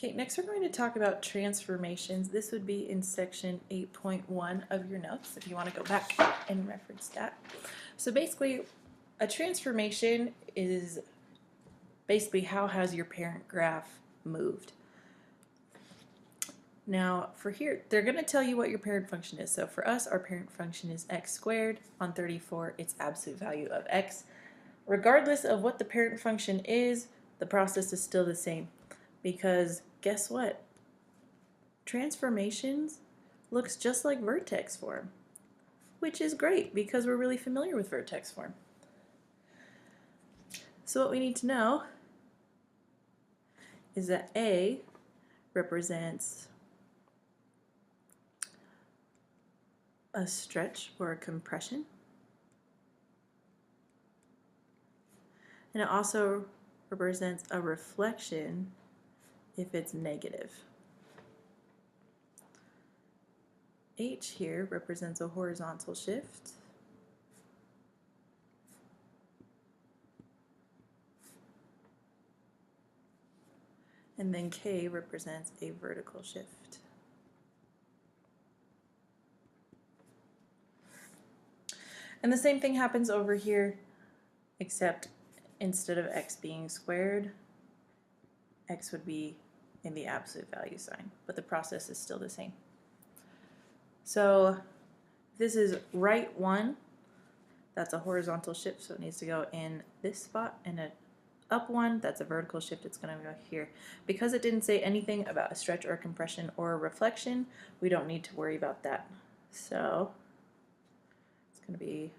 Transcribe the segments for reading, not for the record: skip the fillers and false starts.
Okay, next we're going to talk about transformations. This would be in section 8.1 of your notes if you want to go back and reference that. So basically, a transformation is basically how has your parent graph moved. Now for here, they're going to tell you what your parent function is. So for us, our parent function is x squared. On 34, it's absolute value of x. Regardless of what the parent function is, the process is still the same. Because guess what? Transformations looks just like vertex form, which is great because we're really familiar with vertex form. So what we need to know is that A represents a stretch or a compression, and it also represents a reflection if it's negative. H here represents a horizontal shift. And then K represents a vertical shift. And the same thing happens over here, except instead of x being squared, x would be in the absolute value sign, but the process is still the same. So this is right 1, that's a horizontal shift, so it needs to go in this spot, and an up 1, that's a vertical shift, it's going to go here. Because it didn't say anything about a stretch or a compression or a reflection, we don't need to worry about that. So it's going to be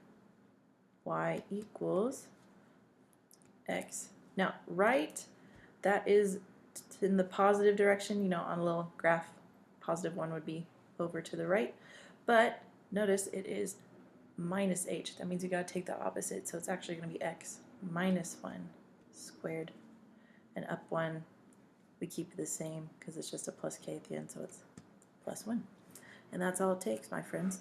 y equals x. Now right, that is in the positive direction, you know, on a little graph, positive 1 would be over to the right, but notice it is minus h. That means you got to take the opposite, so it's actually going to be x minus 1 squared, and up 1 we keep the same because it's just a plus k at the end, so it's plus 1. And that's all it takes, my friends.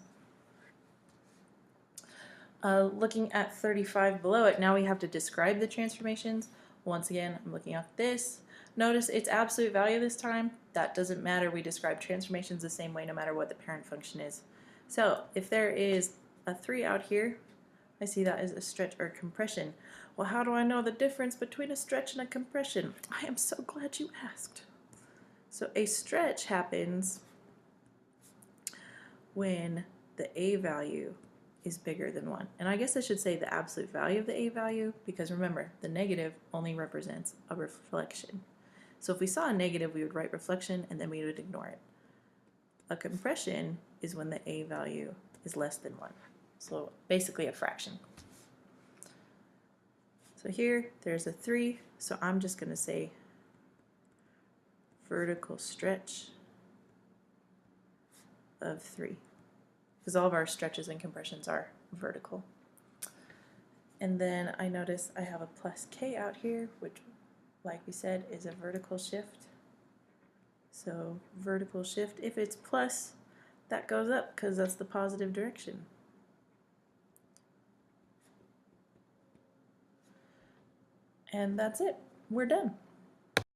Looking at 35 below it, now we have to describe the transformations. Once again, I'm looking at this. Notice it's absolute value this time. That doesn't matter. We describe transformations the same way no matter what the parent function is. So if there is a 3 out here, I see that as a stretch or compression. Well, how do I know the difference between a stretch and a compression? I am so glad you asked. So a stretch happens when the A value is bigger than 1. And I guess I should say the absolute value of the A value, because remember, the negative only represents a reflection. So if we saw a negative, we would write reflection and then we would ignore it. A compression is when the A value is less than 1. So basically a fraction. So here, there's a 3, so I'm just going to say vertical stretch of 3. Because all of our stretches and compressions are vertical. And then I notice I have a plus k out here, which, like we said, is a vertical shift. So vertical shift, if it's plus, that goes up because that's the positive direction. And that's it. We're done.